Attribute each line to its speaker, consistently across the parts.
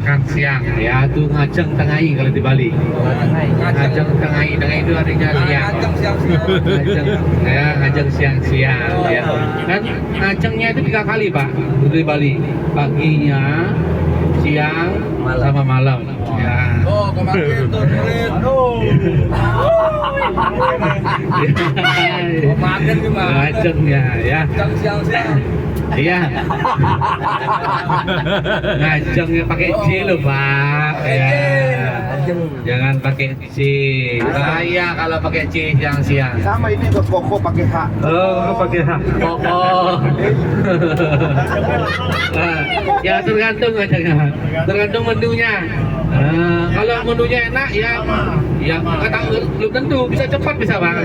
Speaker 1: makan siang ya, itu ngajeng tengai kalau di Bali. Ngajeng tengai itu artinya siang. Ngajeng ya, ngajeng siang-siang ya. Dan ngajengnya itu 3 kali Pak di Bali, paginya, siang, sama malam ya.
Speaker 2: Oh, kemarin tuh murid. Makan gimana?
Speaker 1: Ngajengnya ya.
Speaker 2: Siang-siang.
Speaker 1: Iya. Ngajengnya pakai C loh Pak. Ya. Jangan pakai C. Bahaya kalau pakai C siang-siang.
Speaker 3: Sama ini buat koko pakai H.
Speaker 1: Oh, pakai H. Oh. Ya tergantung ngajengnya. Tergantung menunya. Kalau menunya enak ya kata belum tentu bisa cepat bisa Bang.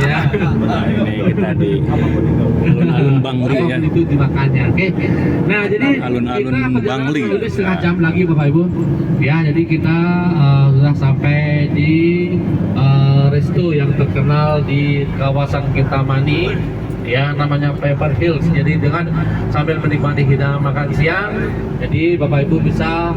Speaker 1: Ya.
Speaker 4: Ini kita di alun-alun Bangli ya.
Speaker 1: Itu dimakannya. Oke. Nah, jadi
Speaker 4: Alun-alun
Speaker 1: kita perjalanan
Speaker 4: Bangli.
Speaker 1: kurang lebih setengah jam lagi Bapak Ibu. Ya, jadi kita sudah sampai di resto yang terkenal di kawasan Kintamani. Ya, namanya Pepper Hills. Jadi dengan sambil menikmati hidangan makan siang, jadi Bapak Ibu bisa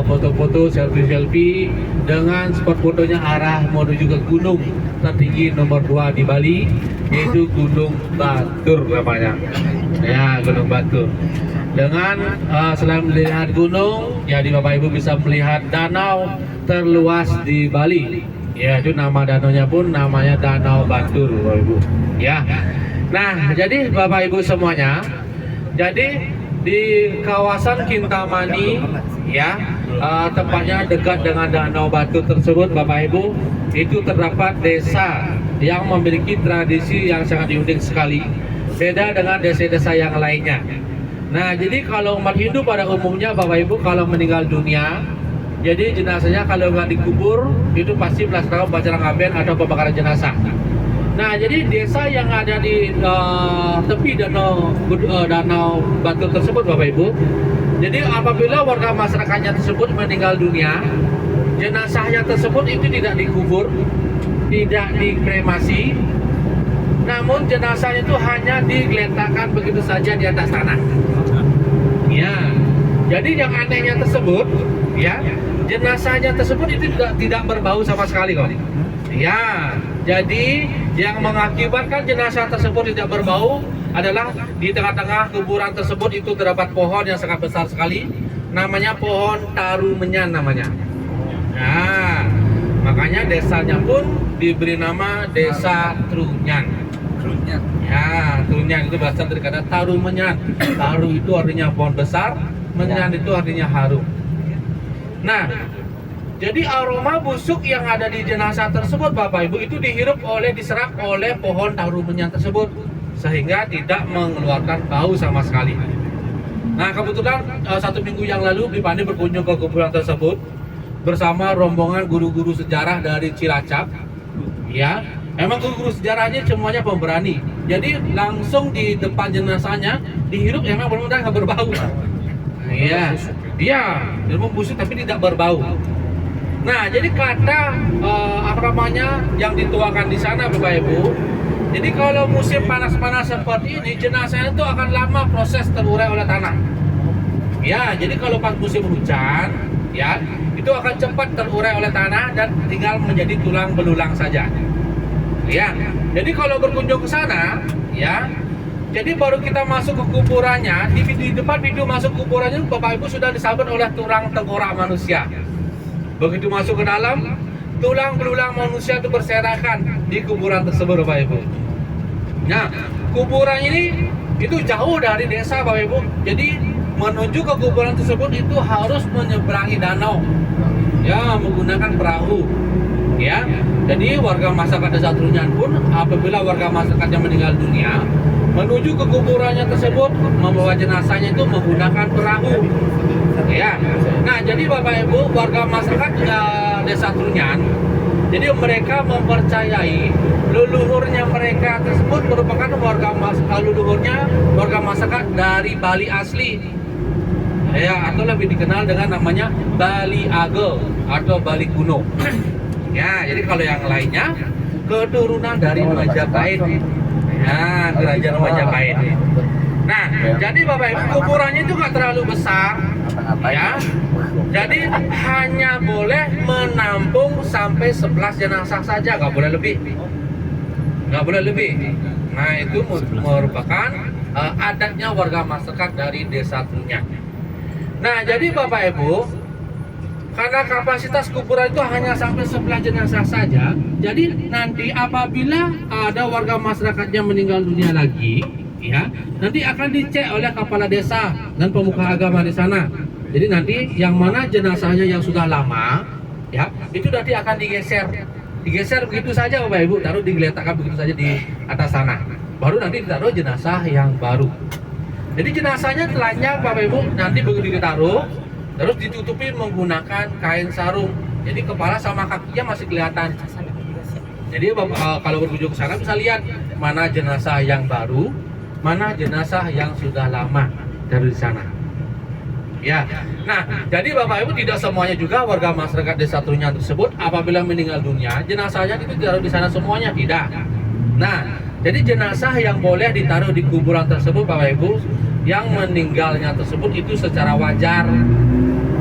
Speaker 1: foto-foto, selfie-selfie dengan spot fotonya arah menuju ke gunung tertinggi nomor 2 di Bali, yaitu Gunung Batur namanya. Ya, Gunung Batur. Dengan selain melihat gunung, jadi Bapak Ibu bisa melihat danau terluas di Bali. Ya, itu nama danaunya pun namanya Danau Batur, Bapak Ibu. Ya. Nah, jadi Bapak Ibu semuanya, jadi di kawasan Kintamani ya, tempatnya dekat dengan Danau Batur tersebut Bapak Ibu, itu terdapat desa yang memiliki tradisi yang sangat unik sekali, beda dengan desa-desa yang lainnya. Nah, jadi kalau umat Hindu pada umumnya Bapak Ibu kalau meninggal dunia, jadi jenazahnya kalau nggak dikubur itu pasti melaksanakan upacara ngaben atau pembakaran jenazah. Nah, jadi desa yang ada di tepi danau Batur tersebut Bapak Ibu, jadi apabila warga masyarakatnya tersebut meninggal dunia, jenazahnya tersebut itu tidak dikubur, tidak dikremasi, namun jenazahnya itu hanya digeletakkan begitu saja di atas tanah. Ya, jadi yang anehnya tersebut, ya, jenazahnya tersebut itu tidak berbau sama sekali kok. Ya, jadi yang mengakibatkan jenazah tersebut tidak berbau adalah di tengah-tengah kuburan tersebut itu terdapat pohon yang sangat besar sekali, namanya pohon Tarumenyan namanya. Nah, makanya desanya pun diberi nama Desa Trunyan. Ya, Trunyan itu berasal dari kata Tarumenyan. Taru itu artinya pohon besar, menyan itu artinya harum. Nah, jadi aroma busuk yang ada di jenazah tersebut Bapak Ibu itu diserap oleh pohon Tarumenyan tersebut, sehingga tidak mengeluarkan bau sama sekali. Nah, kebetulan 1 minggu yang lalu Bipandi berkunjung ke kuburan tersebut bersama rombongan guru-guru sejarah dari Cilacap. Ya, emang guru-guru sejarahnya semuanya pemberani. Jadi langsung di depan jenazahnya dihirup, emang benar-benar nggak berbau. Iya, ilmu busuk tapi tidak berbau. Nah, jadi kata yang dituangkan di sana Bapak Ibu, jadi kalau musim panas-panas seperti ini, jenazahnya itu akan lama proses terurai oleh tanah. Ya, jadi kalau pas musim hujan, ya, itu akan cepat terurai oleh tanah dan tinggal menjadi tulang belulang saja. Ya, jadi kalau berkunjung ke sana, ya, jadi baru kita masuk ke kuburannya, di depan pintu masuk kuburannya Bapak Ibu sudah disambut oleh tulang tengkorak manusia. Begitu masuk ke dalam, tulang belulang manusia itu berserakan di kuburan tersebut Bapak Ibu. Nah, kuburan ini itu jauh dari desa Bapak Ibu. Jadi menuju ke kuburan tersebut itu harus menyeberangi danau. Ya, menggunakan perahu. Ya. Jadi warga masyarakat Desa Trunyan pun apabila warga masyarakat yang meninggal dunia menuju ke kuburannya tersebut membawa jenazahnya itu menggunakan perahu. Ya. Nah, jadi Bapak Ibu warga masyarakat Desa Trunyan, jadi mereka mempercayai leluhurnya mereka tersebut merupakan warga masyarakat dari Bali asli. Ya, atau lebih dikenal dengan namanya Bali Age atau Bali kuno. Ya, jadi kalau yang lainnya keturunan dari Majapahit. Ya, kerajaan Majapahit. Nah, jadi Bapak Ibu kuburannya itu nggak terlalu besar. Ya, jadi hanya boleh menampung sampai 11 jenazah saja, nggak boleh lebih. Nggak boleh lebih. Nah, itu merupakan adatnya warga masyarakat dari Desa Trunyan. Nah, jadi Bapak Ibu, karena kapasitas kuburan itu hanya sampai 11 jenazah saja, jadi nanti apabila ada warga masyarakatnya meninggal dunia lagi, ya, nanti akan dicek oleh kepala desa dan pemuka agama di sana. Jadi nanti yang mana jenazahnya yang sudah lama, ya, itu nanti akan digeser begitu saja Bapak Ibu, taruh digeletakkan begitu saja di atas sana. Baru nanti ditaruh jenazah yang baru. Jadi jenazahnya telanjang Bapak Ibu, nanti begitu ditaruh, terus ditutupi menggunakan kain sarung. Jadi kepala sama kakinya masih kelihatan. Jadi kalau berkunjung ke sana bisa lihat mana jenazah yang baru, mana jenazah yang sudah lama dari sana. Ya, nah jadi Bapak Ibu tidak semuanya juga warga masyarakat Desa Trunyan tersebut apabila meninggal dunia jenazahnya itu ditaruh di sana semuanya, tidak. Nah, jadi jenazah yang boleh ditaruh di kuburan tersebut Bapak Ibu, yang meninggalnya tersebut itu secara wajar,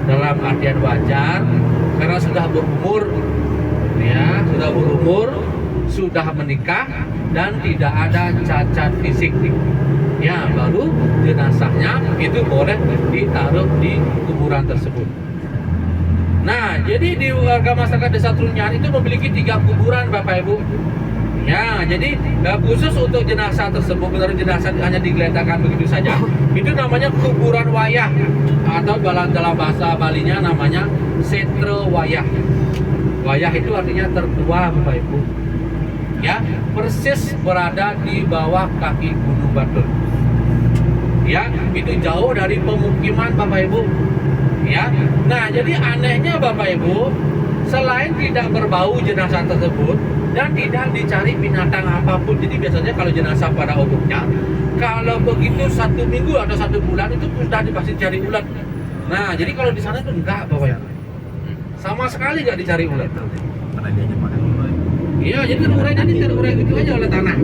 Speaker 1: dalam artian wajar karena sudah berumur, ya, sudah menikah dan tidak ada cacat fisik. Ya, baru jenazahnya itu boleh ditaruh di kuburan tersebut. Nah, jadi di warga masyarakat Desa Trunyan itu memiliki 3 kuburan Bapak Ibu. Ya, jadi khusus untuk jenazah tersebut, benar jenazah hanya digeletakkan begitu saja. Itu namanya kuburan wayah, atau dalam bahasa Balinya namanya setre wayah. Wayah itu artinya tertua Bapak Ibu. Ya, persis berada di bawah kaki Gunung Batur. Ya, itu jauh dari pemukiman Bapak Ibu. Ya, nah jadi anehnya Bapak Ibu, selain tidak berbau jenazah tersebut dan tidak dicari binatang apapun. Jadi biasanya kalau jenazah pada umumnya, kalau begitu 1 minggu atau 1 bulan itu sudah pasti cari ulat. Nah, jadi kalau di sana itu enggak Bapak Ibu, sama sekali nggak dicari ulat. Iya, jadi terurai gitu aja oleh tanah.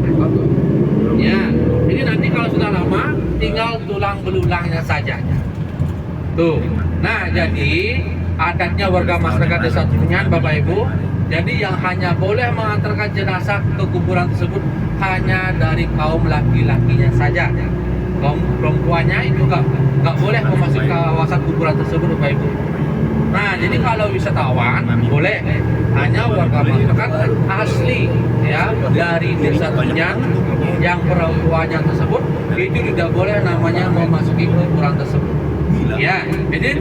Speaker 1: Ya, jadi nanti kalau sudah lama tinggal tulang belulangnya saja. Tuh. Nah, jadi adatnya warga masyarakat Desa Trunyan Bapak Ibu, jadi yang hanya boleh mengantarkan jenazah ke kuburan tersebut hanya dari kaum laki-lakinya saja. Kaum perempuannya itu nggak boleh memasuki kawasan kuburan tersebut Bapak Ibu. Nah, jadi kalau wisatawan boleh, hanya warga masyarakat asli ya dari Desa Trunyan yang perempuannya tersebut itu tidak boleh namanya memasuki kuburan tersebut. Ya, jadi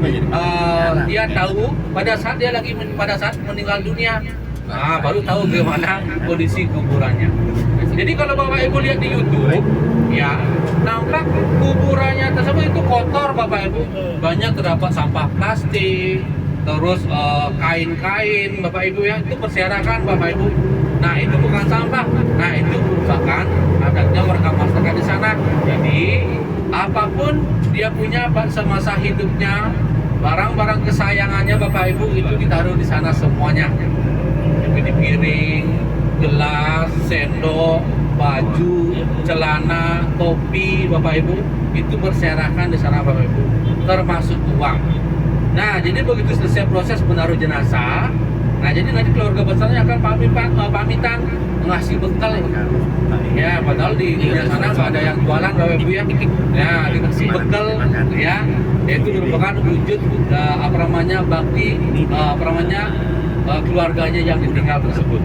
Speaker 1: dia tahu pada saat meninggal dunia, nah baru tahu bagaimana kondisi kuburannya. Jadi kalau Bapak Ibu lihat di YouTube, ya nampak kuburannya tersebut itu kotor Bapak Ibu, banyak terdapat sampah plastik, terus kain-kain Bapak Ibu ya, itu berserakan Bapak Ibu. Nah, itu bukan sampah. Nah, itu merupakan adatnya warga masyarakat di sana. Jadi apapun dia punya semasa hidupnya, barang-barang kesayangannya Bapak Ibu itu ditaruh di sana semuanya. Seperti piring, gelas, sendok, baju, celana, topi Bapak Ibu itu berserakan di sana Bapak Ibu, termasuk uang. Nah, jadi begitu selesai proses menaruh jenazah, nah jadi nanti keluarga besarnya akan pamitan ngasih bekal ya, padahal di sana nggak ada yang jualan Bapak Ibu ya. Ya, dikasih bekal ya, yaitu merupakan wujud bakti keluarganya yang ditinggal tersebut.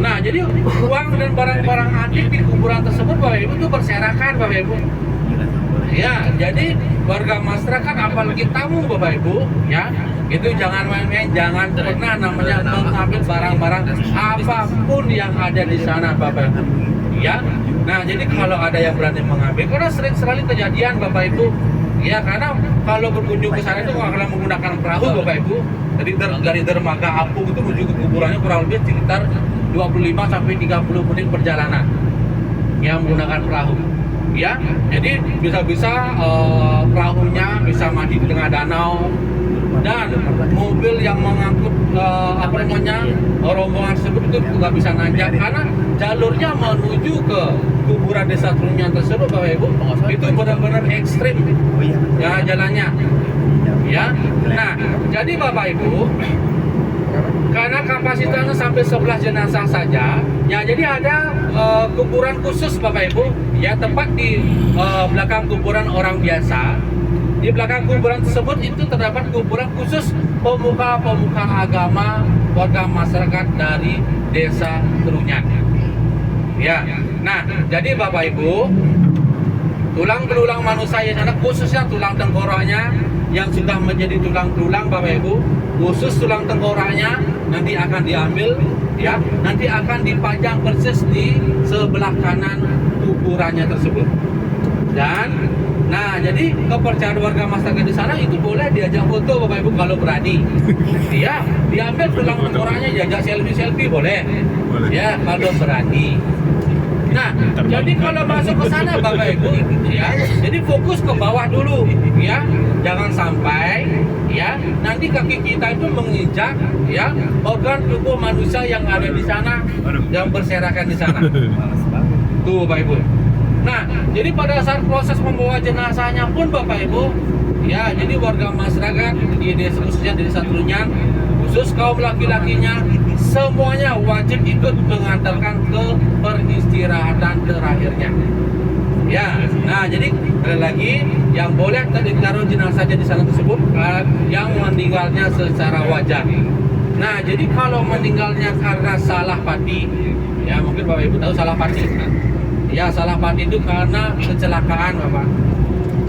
Speaker 1: Nah, jadi uang dan barang-barang antik di kuburan tersebut Bapak Ibu itu berserakan Bapak Ibu. Ya, jadi warga masyarakat apalagi tamu Bapak Ibu ya, itu jangan main-main, jangan pernah namanya mengambil barang-barang apapun yang ada di sana Bapak Ibu. Ya. Nah, jadi kalau ada yang berani mengambil, karena sering sekali kejadian Bapak Ibu. Ya, karena kalau berkunjung ke sana itu akan menggunakan perahu Bapak Ibu. Jadi dari dermaga apung itu menuju ke kuburannya kurang lebih sekitar 25 sampai 30 menit perjalanan. Yang menggunakan perahu. Ya, jadi bisa-bisa perahunya bisa mati di tengah danau, dan mobil yang mengangkut rombongan tersebut itu nggak bisa nanjak karena jalurnya menuju ke kuburan Desa Trunyan tersebut Bapak Ibu itu benar-benar ekstrim ya jalannya. Ya. Nah, jadi Bapak Ibu, karena kapasitasnya sampai 11 jenazah saja, ya jadi ada kuburan khusus Bapak Ibu, ya tepat di belakang kuburan orang biasa. Di belakang kuburan tersebut itu terdapat kuburan khusus pemuka-pemuka agama warga masyarakat dari Desa Trunyan. Ya, nah jadi Bapak Ibu, tulang belulang manusia yang ada khususnya tulang tengkoraknya yang sudah menjadi tulang belulang Bapak Ibu, khusus tulang tengkoraknya nanti akan diambil, ya, nanti akan dipajang persis di sebelah kanan kuburannya tersebut. Dan nah jadi kepercayaan warga masyarakat di sana itu boleh diajak foto Bapak Ibu kalau berani. Iya, diambil tulang tengkoraknya, diajak selfie boleh. Ya, kalau berani. Nah, jadi kalau masuk ke sana Bapak Ibu, ya, jadi fokus ke bawah dulu, ya, jangan sampai, ya, nanti kaki kita itu menginjak, ya, organ tubuh manusia yang ada di sana, yang berserakan di sana. Tuh Bapak Ibu. Nah, jadi pada saat proses membawa jenazahnya pun Bapak Ibu, ya, jadi warga masyarakat di desa khususnya di Desa Trunyan, khusus kaum laki-lakinya, semuanya wajib ikut mengantarkan ke peristirahatan terakhirnya. Ya, nah jadi sekali lagi yang boleh ditaruh jenazahnya di sana tersebut yang meninggalnya secara wajar. Nah, jadi kalau meninggalnya karena salah pati, ya mungkin Bapak Ibu tahu salah pati. Ya, salah pati itu karena kecelakaan Bapak.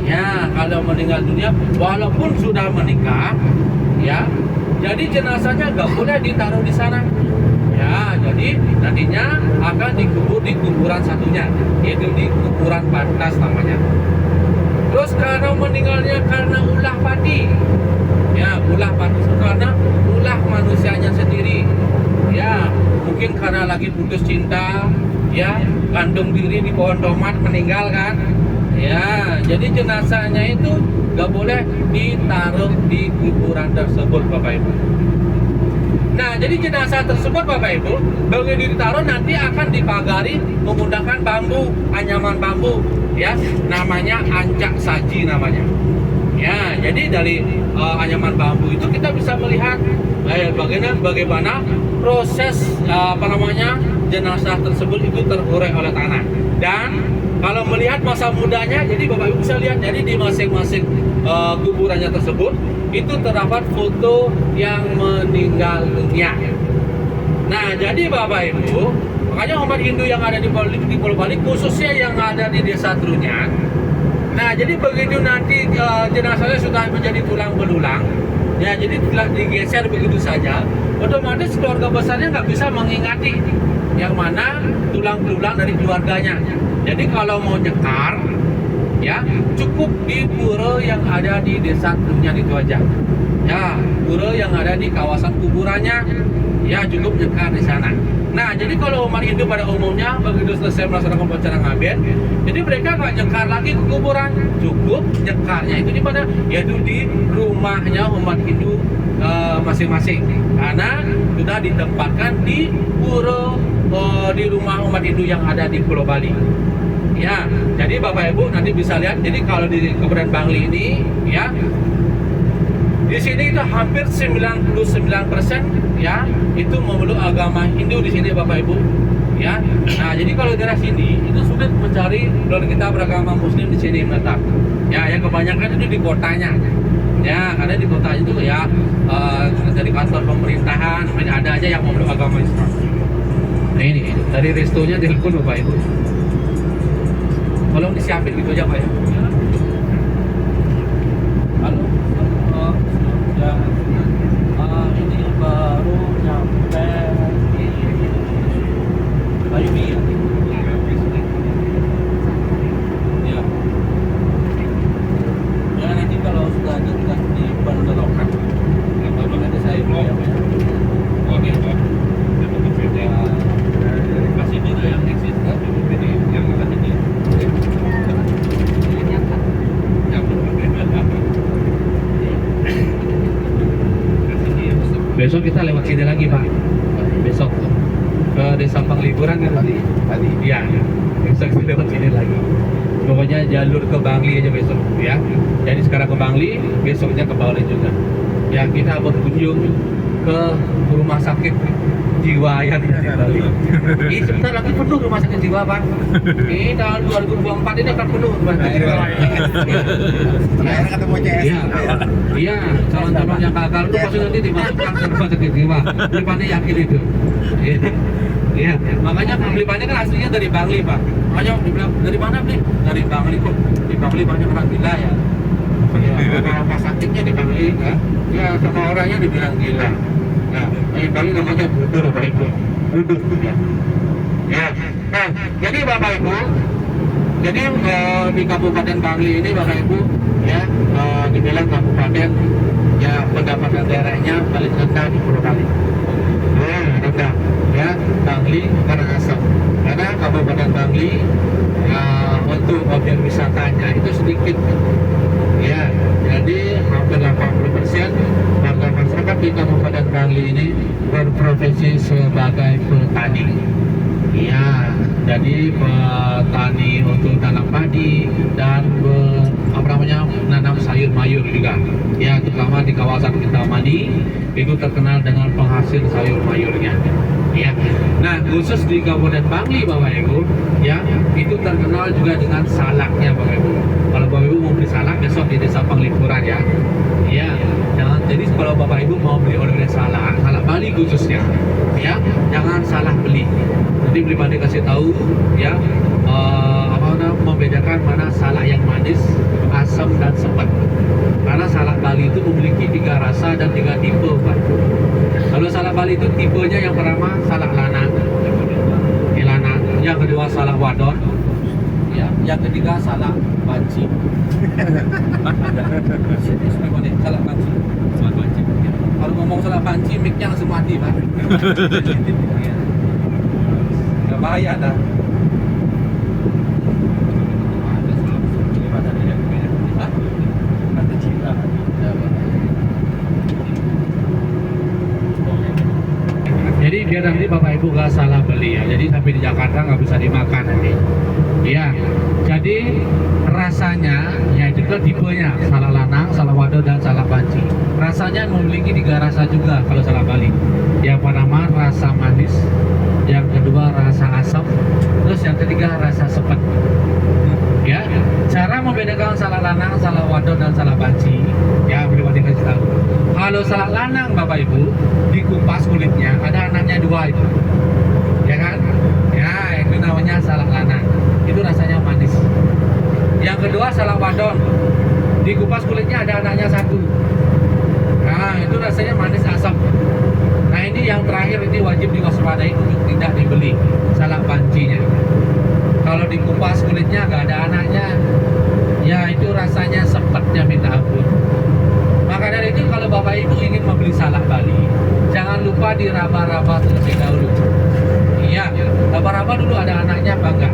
Speaker 1: Ya, kalau meninggal dunia walaupun sudah menikah, ya, jadi jenazahnya nggak boleh ditaruh di sana. Ya, jadi nantinya akan dikubur di kuburan satunya, yaitu di kuburan pantas namanya. Terus karena meninggalnya karena ulah pati, ya, ulah pati itu karena ulah manusianya sendiri. Ya, mungkin karena lagi putus cinta, ya, gantung diri di pohon tomat meninggal kan. Ya, jadi jenazahnya itu nggak boleh ditaruh di kuburan tersebut Bapak Ibu. Nah, jadi jenazah tersebut Bapak Ibu, begitu ditaruh nanti akan dipagari menggunakan bambu, anyaman bambu, ya, namanya ancak saji namanya. Ya, jadi dari anyaman bambu itu kita bisa melihat bagaimana proses jenazah tersebut itu terurai oleh tanah. Dan kalau melihat masa mudanya, jadi Bapak Ibu bisa lihat, jadi di masing-masing kuburannya tersebut itu terdapat foto yang meninggal dunia. Nah, jadi Bapak Ibu, makanya umat Hindu yang ada di Pulau Bali, khususnya yang ada di Desa Trunyan. Nah, jadi begitu nanti jenazahnya sudah menjadi tulang belulang, ya, jadi digeser begitu saja, otomatis keluarga besarnya nggak bisa mengingati yang mana tulang belulang dari keluarganya. Jadi kalau mau nyekar, ya, cukup di pura yang ada di Desa Trunyan itu aja. Ya, pura yang ada di kawasan kuburannya, ya, cukup nyekar di sana. Nah, jadi kalau umat Hindu pada umumnya begitu selesai melaksanakan upacara ngaben, jadi mereka nggak nyekar lagi ke kuburan, cukup nyekarnya itu di mana? Yaitu di rumahnya umat Hindu masing-masing, karena sudah ditempatkan di pura di rumah umat Hindu yang ada di Pulau Bali. Ya, jadi Bapak Ibu nanti bisa lihat. Jadi kalau di Kabupaten Bangli ini, ya, di sini itu hampir 99% ya itu memeluk agama Hindu di sini Bapak Ibu. Ya, nah jadi kalau daerah sini itu sulit mencari keluarga kita beragama Muslim di sini menetap. Ya, yang kebanyakan itu di kotanya. Ya, karena di kota itu ya dari kantor pemerintahan ada aja yang memeluk agama Islam. Nah ini dari restonya telepon Bapak Ibu. Tolong disiapin gitu aja Pak ya. Halo. Ya. Ini baru nyampe di Bayumi ya. Ya. Ya, nanti kalau sudah dekat di Bandar Lokat, baru nanti saya ya. Oke Pak. Kasih juga yang eksis kan, yang akan ini. Besok kita lewat sini lagi Pak. Besok ke Desa Pengliburan kan tadi. Iya. Besok kita lewat sini lagi. Pokoknya jalur ke Bangli aja besok ya. Jadi sekarang ke Bangli, besoknya ke Bali juga. Ya kita berkunjung ke rumah sakit jiwa yang di Bali. Ini sebentar lagi penuh rumah sakit jiwa, Pak. Ini tahun 2024 ini akan penuh rumah sakit jiwa.
Speaker 3: Saya ketemu CS.
Speaker 1: Iya, iya, calon-calon yang gagal itu pasti nanti dimasukkan ke rumah sakit jiwa. Belipannya yakin itu. Iya. Iya, makanya Belipannya kan aslinya dari Bangli, Pak. Makanya dibilang dari mana beli? Dari Bangli kok. Di Bangli banyak orang gila ya. Ya, rumah sakitnya di Bangli ya. Ya, sama orangnya dibilang gila. Nah, di Bangli namanya Budur, Bapak Ibu. Budur ya. Ya. Nah, jadi Bapak Ibu, jadi di Kabupaten Bangli ini Bapak Ibu ya, dibilang kabupaten ya pendapatan daerahnya paling rendah di Pulau Bali. Rendah ya, Bangli Karangasem. Karena Kabupaten Bangli untuk objek wisatanya itu sedikit. Ya, jadi hampir 80% warga masyarakat di Kabupaten Bangli ini berprofesi sebagai petani. Iya, jadi petani untuk tanam padi dan menanam sayur mayur juga. Ya, terutama di kawasan Kintamani itu terkenal dengan penghasil sayur mayurnya. Ya, nah khusus di Kabupaten Bangli Bapak Ibu, ya itu terkenal juga dengan salaknya Bapak Ibu. Kalau Bapak Ibu mau beli salak besok di Desa Penglipuran ya. Ya, jangan. Jadi kalau Bapak Ibu mau beli oleh salak Bali khususnya, ya jangan salah beli. Nanti Belipannya kasih tahu ya membedakan mana salak yang manis, asam dan sepet. Karena salak Bali itu memiliki 3 rasa dan 3 tipe, Pak. Kalau salak Bali itu tipenya yang pertama salak lanang, yang kedua salak wadon, ya, yang ketiga salak banci. Salak banci. Kalau ngomong salak banci, mic-nya langsung mati, Pak. Gak bahaya dah. Jadi biar nanti Bapak Ibu gak salah beli ya. Jadi sampai di Jakarta nggak bisa dimakan nanti. Iya. Jadi rasanya ya itu kan tipenya salak lanang, salak wado dan salak banci. Rasanya memiliki 3 rasa juga kalau salak Bali. Yang pertama rasa manis, yang kedua rasa asam, terus yang ketiga rasa sepet. Ya, cara membedakan salak lanang, salak wado dan salak banci ya belum dikasih tahu. Kalau salak lanang Bapak Ibu dikupas kulitnya ada anaknya 2 itu, ya kan? Ya itu namanya salak lanang. Itu rasanya manis. Yang kedua salak wadon dikupas kulitnya ada anaknya 1. Nah itu rasanya manis asam. Nah ini yang terakhir ini wajib diwaspadai untuk tidak dibeli salak bancinya. Kalau dikupas kulitnya nggak ada anaknya, ya itu rasanya sepetnya minta ampun. Maka dari itu kalau Bapak Ibu ingin membeli salak Bali, jangan lupa diraba-raba terlebih dahulu. Iya, raba-raba dulu ada anaknya apa enggak?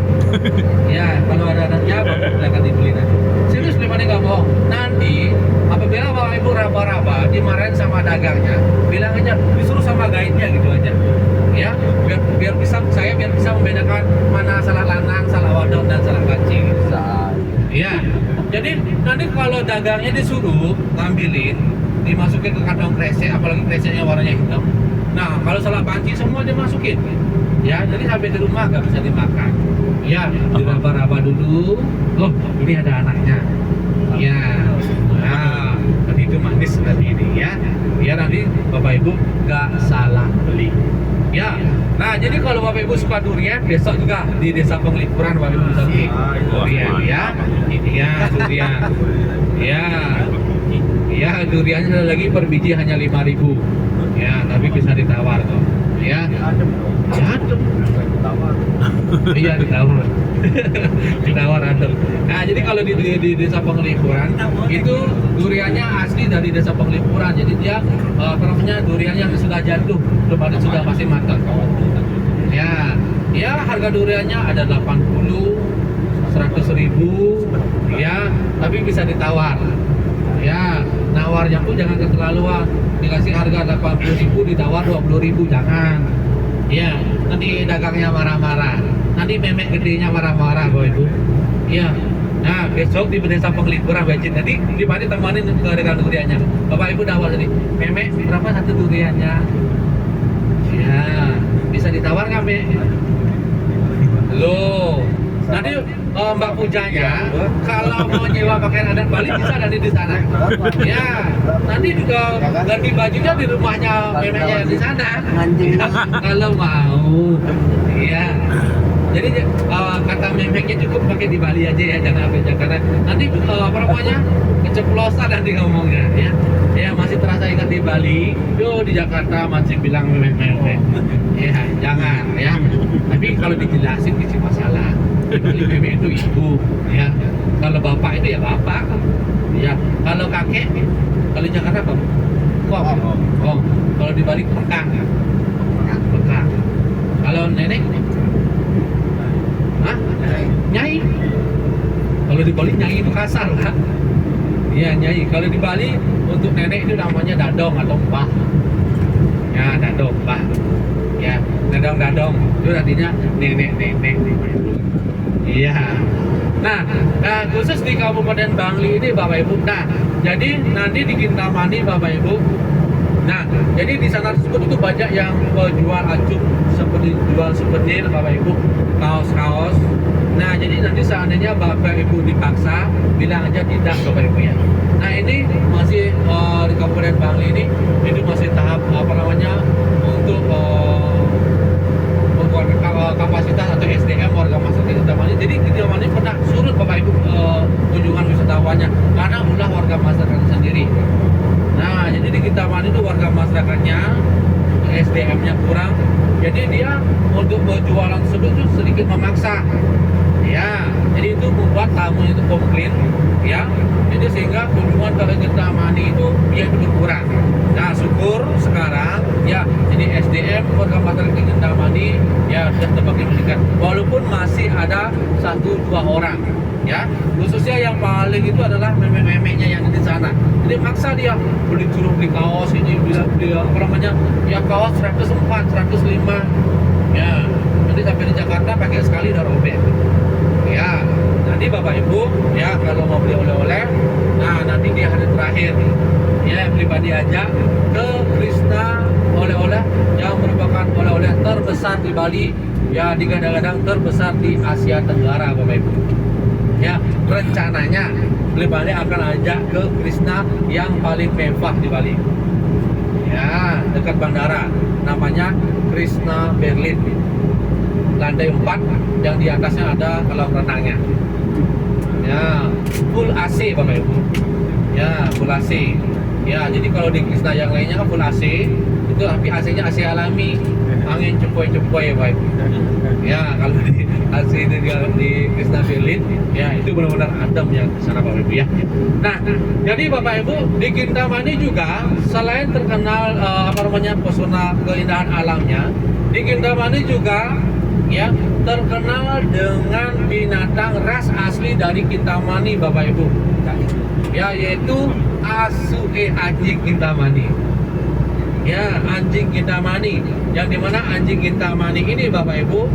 Speaker 1: Ya, kalau ada anaknya akan dibeli nanti. Serius Belipannya nggak bohong. Nanti apabila Bapak Ibu raba-raba dimarahin sama dagangnya, bilang aja disuruh sama guide-nya gitu aja. Ya, biar bisa membedakan mana salak lanang, salak wadon dan salak banci. Iya. Jadi nanti kalau dagangnya disuruh ngambilin, dimasukin ke kantong kresek, apalagi kreseknya warnanya hitam. Nah, kalau salak banci semua dimasukin. Ya, jadi sampai di rumah nggak bisa dimakan. Ya, diraba-raba dulu. Oh, ini ada anaknya. Ya. Nah, tadi itu manis tadi ini ya. Ya nanti Bapak Ibu nggak salah beli. Ya, nah jadi kalau Bapak Ibu suka durian, besok juga di Desa Penglipuran Bapak Ibu bisa beli durian ya. Ini ya durian. Ya, ya duriannya lagi per biji hanya 5.000. Ya, tapi bisa ditawar kok. Ya, adem. Iya ditawar. Ditawar adem. Nah jadi kalau di Desa Penglipuran itu duriannya asli dari Desa Penglipuran. Jadi dia namanya durian yang sudah jatuh, belum sudah masih matang. Ya, ya harga duriannya ada 80, 100.000, ya, tapi bisa ditawar. Ya, nawarnya pun jangan keterlaluan. Dikasih harga 80.000 ditawar 20.000 jangan. Ya, nanti dagangnya marah-marah. Nanti memek gedenya marah-marah Bapak Ibu. Ya, Nah, besok di desa Penglipuran Wajin. Nanti di Bali temanin ke rekan duriannya. Bapak Ibu dah awal tadi. Memek berapa satu duriannya? Ya, bisa ditawar nggak, Mek? Loh, nanti Mbak Pujanya kalau mau nyewa pakaian adat Bali bisa nanti di sana. Ya, nanti juga ganti bajunya di rumahnya memeknya yang di sana. Kalau mau, iya. Jadi kata memeknya cukup pakai di Bali aja ya, jangan apa karena nanti apa namanya keceplosan nanti ngomongnya ya. Ya masih terasa ingat di Bali, yo di Jakarta masih bilang memek. Ya jangan ya. Tapi kalau dijelasin sih masalah. Di Bali memek itu ibu, ya. Kalau bapak itu ya bapak, ya. Kalau kakek, kalau di Jakarta apa? Kong. Kalau di Bali pekang. Pekang. Kalau nenek? Hah? Nyai. Kalau di Bali nyai itu kasar lah. Iya nyai. Kalau di Bali untuk nenek itu namanya dadong atau mbah. Ya dadong mbah. Ya dadong. Itu artinya nenek. Iya. Nah, khusus di Kabupaten Bangli ini Bapak Ibu. Nah, jadi nanti di Kintamani Bapak Ibu. Nah, jadi di sana tersebut itu banyak yang jual acung seperti jual souvenir Bapak Ibu, kaos-kaos. Nah, jadi nanti seandainya Bapak Ibu dipaksa, bilang aja tidak Bapak Ibu ya. Nah, ini masih di Kabupaten Bangli ini itu masih tahap apa namanya untuk kapasitas atau SDM warga masyarakat Kintamani. Jadi Kintamani pernah surut Bapak Ibu kunjungan wisatawannya karena ulah warga masyarakat sendiri. Nah, jadi di Kintamani itu warga masyarakatnya SDM-nya kurang. Jadi dia untuk berjualan tersebut itu sedikit memaksa. Ya, jadi itu membuat tamu itu komplain, ya. Jadi sehingga kunjungan ke Kintamani itu dia itu berkurang. Nah, syukur sekarang ya, jadi SDM warga masyarakat Kintamani ya sudah semakin meningkat. Walaupun masih ada 1-2 orang, ya. Khususnya yang paling itu adalah memek-memeknya yang di sana. Jadi maksa dia beli kaos ini, beli apa namanya? Ya kaos 104, 105. Ya, nanti sampai di Jakarta pakai sekali udah robek. Ya, nanti Bapak Ibu ya kalau mau beli oleh-oleh, nah nanti di hari terakhir ya pribadi aja ke Krishna oleh-oleh yang merupakan oleh-oleh terbesar di Bali, ya digadang-gadang terbesar di Asia Tenggara Bapak Ibu. Ya, rencananya pribadi akan ajak ke Krishna yang paling mewah di Bali. Ya, dekat bandara, namanya Krishna Berlin. Lantai 4 yang di atasnya ada kolam renangnya. Ya, full AC Bapak Ibu. Ya, full AC. Ya, jadi kalau di Krishna yang lainnya kan full AC, itu tapi AC-nya AC alami, angin cepoi-cepoi ya Bapak Ibu. Ya, kalau di AC di Krishna Berlin, ya itu benar-benar adem yang di sana Bapak Ibu ya. Nah, jadi Bapak Ibu di Kintamani juga selain terkenal apa namanya pesona keindahan alamnya, di Kintamani juga ya terkenal dengan binatang ras asli dari Kintamani Bapak Ibu, ya yaitu anjing Kintamani. Ya, anjing Kintamani, yang dimana anjing Kintamani ini Bapak Ibu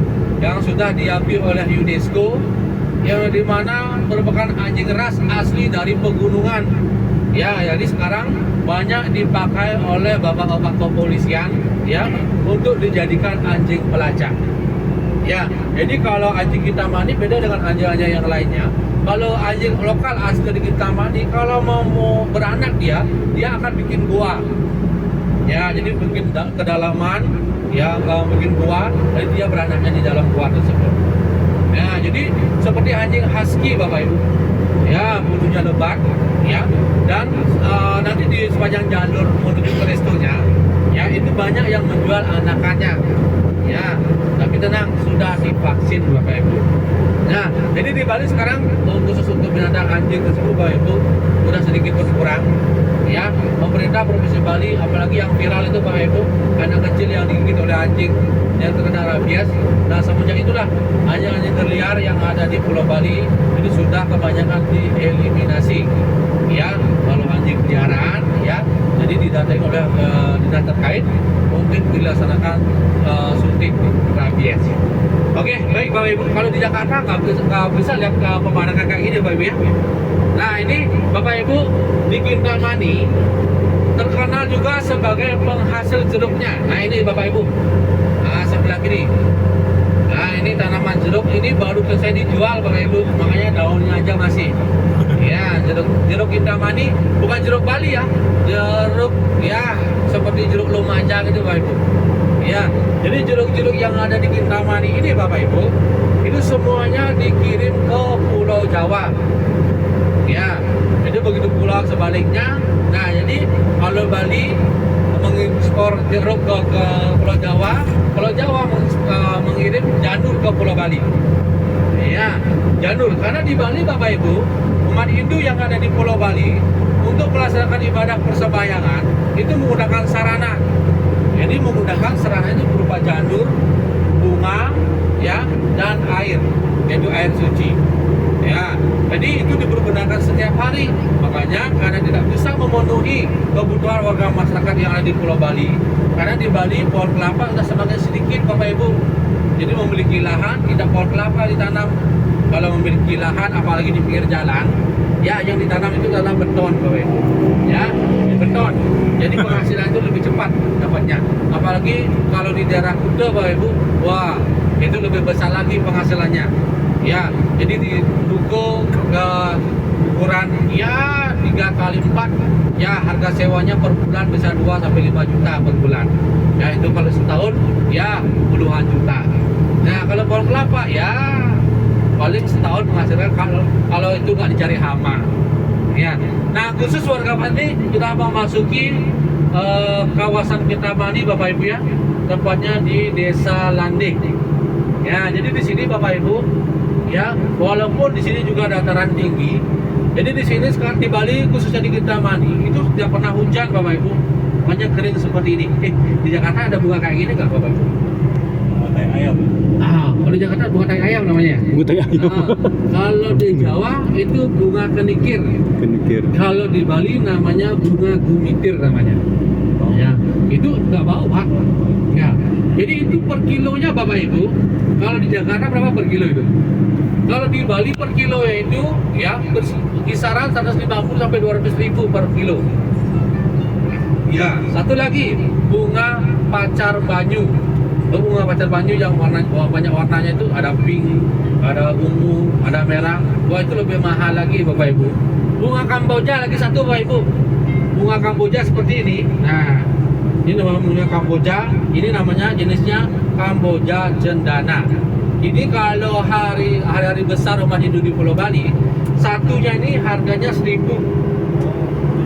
Speaker 1: yang sudah diakui oleh UNESCO, yang dimana merupakan anjing ras asli dari pegunungan. Ya, jadi sekarang banyak dipakai oleh bapak-bapak kepolisian ya untuk dijadikan anjing pelacak. Ya, jadi kalau anjing Kintamani beda dengan anjing-anjing yang lainnya. Kalau anjing lokal asli dari Kintamani, kalau mau beranak dia akan bikin gua. Ya, jadi bikin kedalaman, ya bikin gua, dan dia beranaknya di dalam gua tersebut. Ya, jadi seperti anjing husky Bapak Ibu. Ya, bulunya lebat, ya. Dan nanti di sepanjang jalur menuju ke restonya, ya itu banyak yang menjual anakannya. Ya, tapi tenang, sudah divaksin Bapak Ibu. Nah, jadi di Bali sekarang khusus untuk binatang anjing tersebut Bapak Ibu sudah sedikit berkurang. Ya, pemerintah Provinsi Bali, apalagi yang viral itu Bapak Ibu, anak kecil yang digigit oleh anjing yang terkena rabies. Nah, semenjak itulah anjing-anjing terliar yang ada di Pulau Bali itu sudah kebanyakan dieliminasi. Ya, kalau anjing peliharaan, ya, jadi didatangi oleh dinas terkait untuk dilaksanakan suntik rabies. Oke, baik Bapak Ibu. Kalau di Jakarta nggak bisa lihat ke pemandangan kayak gini Bapak Ibu ya. Nah ini Bapak Ibu di Kintamani terkenal juga sebagai penghasil jeruknya. Nah ini Bapak Ibu. Nah sebelah kiri. Nah ini tanaman jeruk ini baru selesai dijual Bapak Ibu. Makanya daunnya aja masih. Ya jeruk Kintamani bukan jeruk Bali ya. Jeruk ya seperti jeruk Lumajang gitu Bapak Ibu. Ya, jadi jeruk-jeruk yang ada di Kintamani ini Bapak Ibu, itu semuanya dikirim ke Pulau Jawa. Ya, jadi begitu pula sebaliknya. Nah, jadi kalau Bali mengekspor jeruk ke Pulau Jawa mengirim janur ke Pulau Bali. Ya, janur. Karena di Bali Bapak Ibu, umat Hindu yang ada di Pulau Bali untuk melaksanakan ibadah persembayangan itu menggunakan sarana. Jadi menggunakan sarana itu berupa janur, bunga, ya, dan air, yaitu air suci. Ya, jadi itu dipergunakan setiap hari. Makanya karena tidak bisa memenuhi kebutuhan warga masyarakat yang ada di Pulau Bali, karena di Bali pohon kelapa sudah semakin sedikit Bapak Ibu. Jadi memiliki lahan, tidak pohon kelapa ditanam. Kalau memiliki lahan, apalagi di pinggir jalan, ya yang ditanam itu adalah beton Bapak Ibu. Ya, beton. Jadi penghasilan itu lebih cepat dapatnya. Apalagi kalau di daerah Kuta Bapak Ibu, wah itu lebih besar lagi penghasilannya. Ya, jadi di Duko ke ukuran ya 3 kali 4. Ya, harga sewanya per bulan bisa 2 sampai 5 juta per bulan. Ya, itu kalau setahun ya puluhan juta. Nah, kalau pohon kelapa ya paling setahun menghasilkan kalau itu nggak dicari hama. Ya. Nah, khusus warga Bali kita memasuki kawasan Kintamani Bapak Ibu ya, tepatnya di Desa Landing. Ya, jadi di sini Bapak Ibu ya, walaupun di sini juga dataran tinggi, jadi di sini sekarang di Bali khususnya di Kintamani itu tidak pernah hujan Bapak Ibu, hanya kering seperti ini. Di Jakarta ada bunga kayak gini nggak Bapak Ibu?
Speaker 4: Tai ayam.
Speaker 1: Kalau di Jakarta bunga tai ayam namanya.
Speaker 4: Bunga tai ayam.
Speaker 1: Kalau di Jawa itu bunga kenikir.
Speaker 4: Kenikir.
Speaker 1: Kalau di Bali namanya bunga gumitir namanya. Ya, itu nggak bau Pak. Ya, jadi itu per kilonya Bapak Ibu. Kalau di Jakarta berapa per kilo itu? Kalau di Bali per kilo itu ya kisaran 150 sampai 200 ribu per kilo. Ya, satu lagi bunga pacar banyu. Bunga pacar banyu yang banyak warnanya itu ada pink, ada ungu, ada merah. Wah itu lebih mahal lagi Bapak Ibu. Bunga Kamboja lagi satu Bapak Ibu. Bunga Kamboja seperti ini. Nah, ini namanya bunga Kamboja. Ini namanya jenisnya Kamboja Jendana. Ini kalau hari-hari besar umat Hindu di Pulau Bali, satunya ini harganya 1000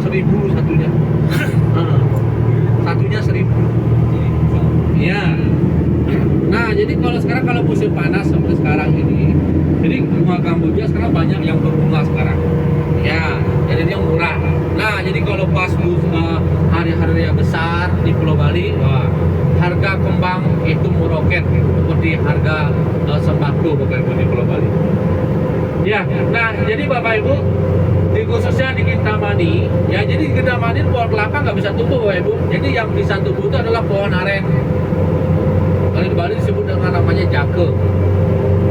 Speaker 1: satunya. Satunya 1000. Ya. Nah, jadi kalau musim panas seperti sekarang ini, jadi bunga Kamboja sekarang banyak yang berbunga sekarang. Ya, jadi dia murah. Nah, jadi kalau pas hari-hari yang besar di Pulau Bali, wah, harga kembang itu meroket seperti harga sembako Bapak Ibu di Pulau Bali. Ya, nah jadi Bapak Ibu khususnya di Kintamani, ya jadi di Kintamani pohon kelapa nggak bisa tumbuh Bapak Ibu. Jadi yang bisa tumbuh itu adalah pohon aren. Kalau di Bali disebut dengan namanya jake.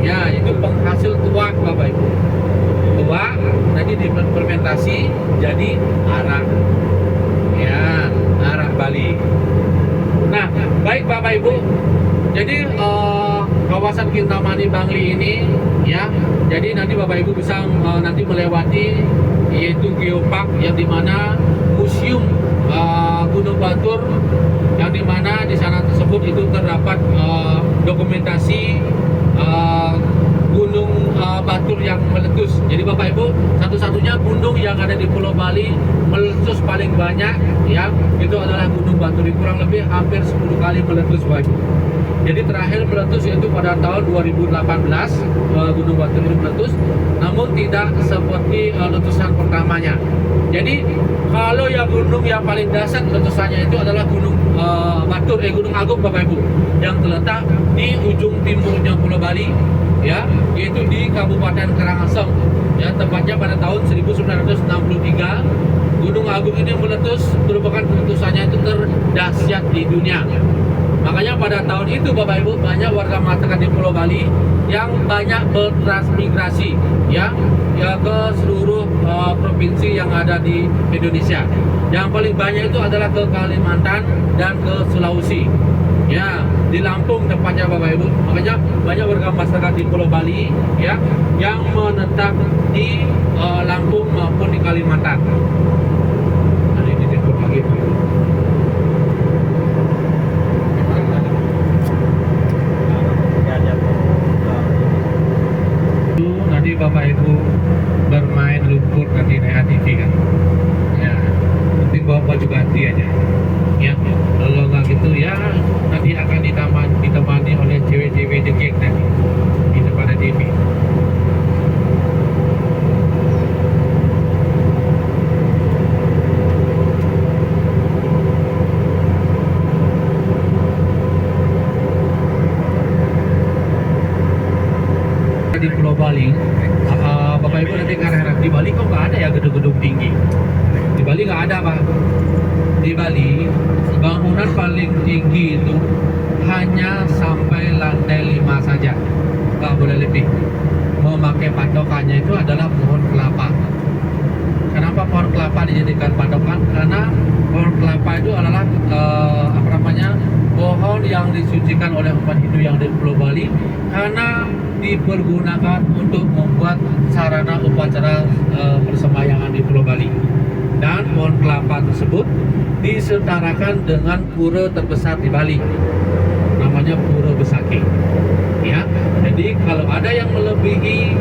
Speaker 1: Ya, itu penghasil tuak Bapak Ibu. Tuak nanti difermentasi jadi arak. Ya, arak Bali. Nah, baik Bapak Ibu. Jadi kawasan Kintamani Bangli ini ya, jadi nanti Bapak Ibu bisa nanti melewati yaitu geopark yang dimana museum Gunung Batur yang dimana di sana tersebut itu terdapat dokumentasi gunung Batur yang meletus. Jadi Bapak Ibu, satu-satunya gunung yang ada di Pulau Bali meletus paling banyak ya, itu adalah Gunung Batur. Kurang lebih hampir 10 kali meletus Bapak Ibu. Jadi terakhir meletus yaitu pada tahun 2018 Gunung Batur ini meletus, namun tidak seperti letusan pertamanya. Jadi kalau yang gunung yang paling dahsyat letusannya itu adalah Gunung Batur, Gunung Agung Bapak Ibu, yang terletak di ujung timurnya Pulau Bali, ya, yaitu di Kabupaten Karangasem, ya, tepatnya pada tahun 1963. Gunung Agung ini meletus, merupakan letusannya itu terdahsyat di dunia. Makanya pada tahun itu Bapak Ibu banyak warga masyarakat di Pulau Bali yang banyak bertransmigrasi ya ke seluruh provinsi yang ada di Indonesia. Yang paling banyak itu adalah ke Kalimantan dan ke Sulawesi. Ya, di Lampung tepatnya Bapak Ibu. Makanya banyak warga masyarakat di Pulau Bali ya yang menetap di Lampung maupun di Kalimantan. Nah, ini dijemput lagi Bapak Ibu. Nanti Bapak Ibu bermain lumpur nanti naik ATV kan ya, nanti bawa baju ganti aja ya, kalau nggak gitu ya nanti akan ditemani oleh cewek-cewek the geng nanti di depan ATV. Di Pulau Bali, Bapak Ibu nanti karena di Bali kok nggak ada ya gedung-gedung tinggi. Di Bali nggak ada Pak. Di Bali bangunan paling tinggi itu hanya sampai lantai 5 saja, nggak boleh lebih. Memakai patokannya itu adalah pohon kelapa. Kenapa pohon kelapa dijadikan patokan? Karena pohon kelapa itu adalah pohon yang disucikan oleh umat Hindu yang di Pulau Bali karena dipergunakan untuk membuat sarana upacara persembahyangan di Pulau Bali. Dan pohon kelapa tersebut disetarakan dengan pura terbesar di Bali, namanya Pura Besakih. Ya, jadi kalau ada yang melebihi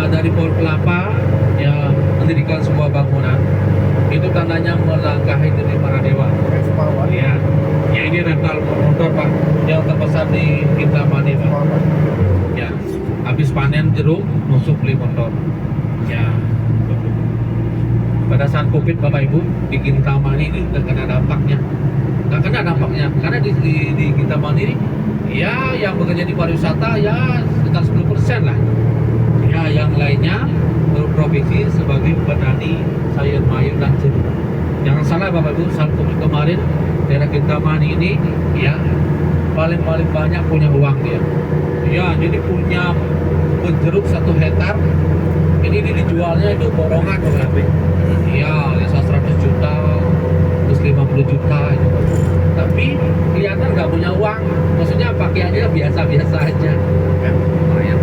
Speaker 1: dari pohon kelapa, ya mendirikan sebuah bangunan, itu tandanya melangkahi dari para dewa. Ya, ya ini rental motor Pak, yang terbesar di Kintamani Pak. Ya, habis panen jeruk, masuk beli motor. Ya, pada saat Covid Bapak Ibu di Kintamani ini udah kena dampaknya. Nggak kena dampaknya karena di Kintamani ini ya yang bekerja di pariwisata ya sekitar 10% lah. Ya, yang lainnya berprofesi sebagai petani sayur mayur dan jeruk. Jangan salah Bapak Ibu, saat Covid kemarin daerah Kintamani ini ya paling banyak punya uang dia. Ya, jadi punya jeruk 1 hektar. Ini dijualnya itu borongan Bapak Ibu. Ya, 100 juta, terus 50 juta itu. Tapi kelihatan nggak punya uang. Maksudnya pakaiannya biasa-biasa aja. Ya, lumayan.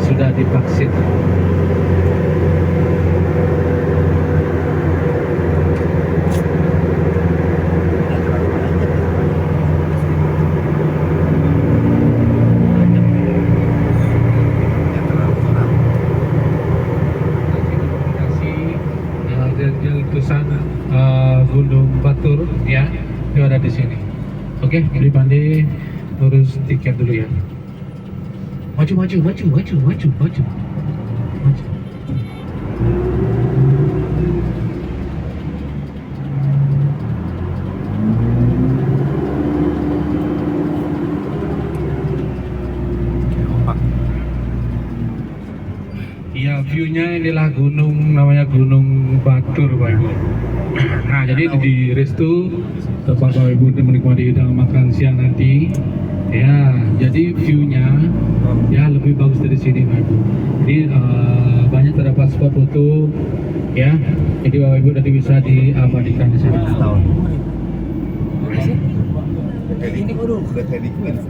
Speaker 1: Sudah divaksin. Letusan Gunung Batur ya, itu ada di sini. Oke, Beli Pandi urus tiket dulu ya. Maju. Ya, view-nya inilah gunung, namanya Gunung Batur Pak Ibu. Nah, jadi di restu tempat Bapak Ibu menikmati hidangan makan siang nanti. Ya, jadi view-nya ya lebih bagus dari sini Bapak Ibu. Jadi banyak terdapat spot foto ya. Jadi Bapak Ibu nanti bisa diabadikan di sini.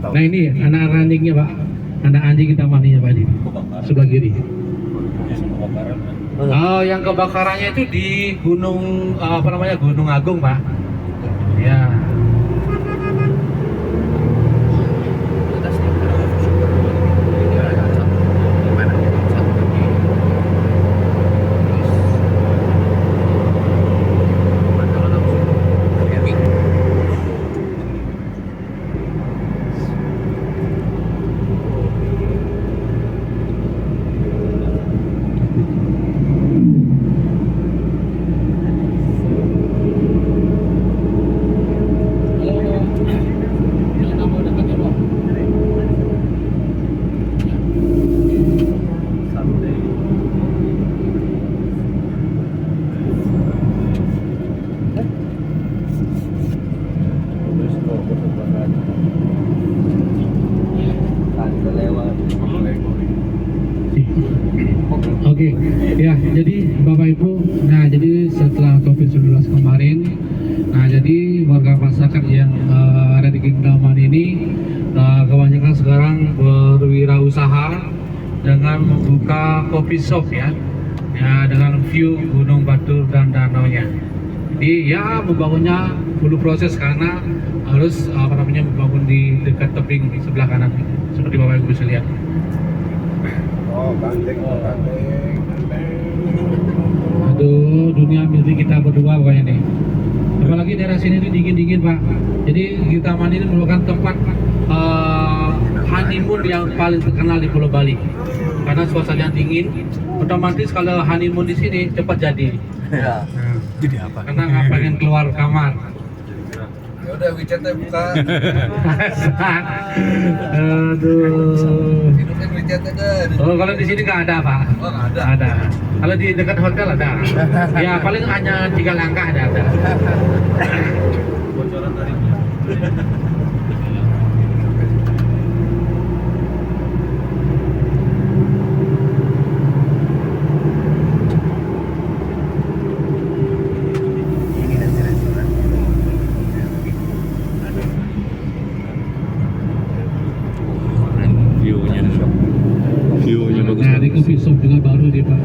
Speaker 1: Nah, ini anak ranjingnya Pak. Anak anjing kita mandinya Pak di sebelah kiri. Oh, yang kebakarannya itu di Gunung Gunung Agung Pak. Ya. kemarin. Nah, jadi warga masyarakat yang ada di Kintamani ini kebanyakan sekarang berwirausaha dengan membuka coffee shop ya, dengan view Gunung Batur dan danaunya. Jadi ya membangunnya perlu proses karena harus membangun di dekat tebing di sebelah kanan seperti Bapak Ibu bisa lihat.
Speaker 3: Oh, gandeng.
Speaker 1: Aduh, dunia milik kita berdua pokoknya nih. Apalagi daerah sini ini dingin-dingin Pak. Jadi Kintamani ini merupakan tempat honeymoon yang paling terkenal di Pulau Bali. Karena suasananya dingin, otomatis kalau honeymoon di sini cepat jadi.
Speaker 2: Ya.
Speaker 4: Jadi apa?
Speaker 1: Karena nggak pengen keluar kamar.
Speaker 2: Ya udah WeChat-nya buka.
Speaker 1: Aduh.
Speaker 2: Hidupin WeChat-nya deh.
Speaker 1: Oh, kalau di sini nggak ada Pak?
Speaker 2: Oh, nggak ada.
Speaker 1: Ada. Kalau di dekat hotel ada. Ya paling hanya 3 langkah ada.
Speaker 2: Bocoran tarifnya.
Speaker 4: View-nya. View-nya bagus.
Speaker 1: Nah, di coffee shop juga baru nih Pak.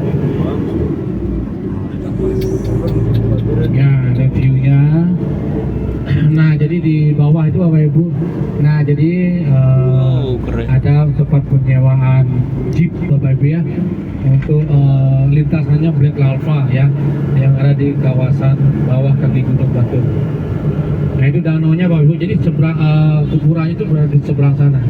Speaker 1: Ya, ada view-nya. Nah, jadi di bawah itu Bapak Ibu. Nah, jadi
Speaker 4: Keren.
Speaker 1: ada tempat penyewaan jeep Bapak Ibu ya untuk lintasannya Black Lava ya yang ada di kawasan bawah kaki Gunung Batur. Nah, itu danaunya Bapak Ibu. Jadi seberang kuburannya itu berada di seberang sana.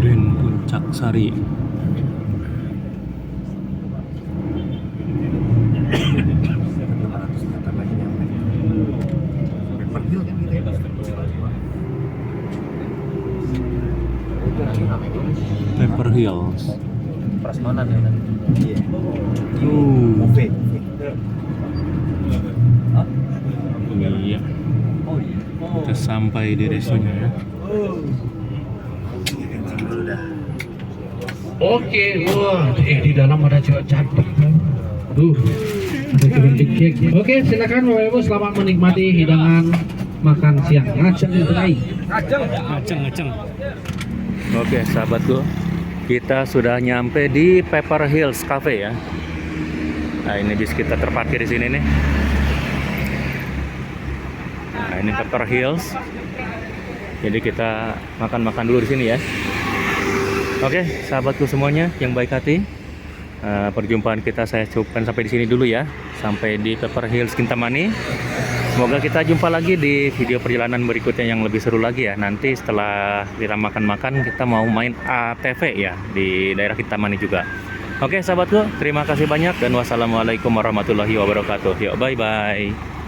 Speaker 4: Grand Puncak Sari. Pepper Hills.
Speaker 3: Prasmanan ya. Iya.
Speaker 4: Buffet.
Speaker 3: Hah?
Speaker 4: Iya.
Speaker 3: Oh iya.
Speaker 4: Kita sampai di restonya ya.
Speaker 1: Oke, wah, di dalam ada cewek cantik. Duh, ada cewek cake. Oke, silakan Bapak Ibu selamat menikmati hidangan makan siang. Ngajeng berai.
Speaker 4: Ngaceng. Oke, sahabatku, kita sudah nyampe di Pepper Hills Cafe ya. Nah, ini bis kita terparkir di sini nih. Nah, ini Pepper Hills. Jadi kita makan-makan dulu di sini ya. Oke, sahabatku semuanya yang baik hati, perjumpaan kita saya cukupkan sampai di sini dulu ya. Sampai di Pepper Hills Kintamani. Semoga kita jumpa lagi di video perjalanan berikutnya yang lebih seru lagi ya. Nanti setelah kita makan-makan kita mau main ATV ya di daerah Kintamani juga. Oke sahabatku, terima kasih banyak dan wassalamualaikum warahmatullahi wabarakatuh. Yuk, bye-bye.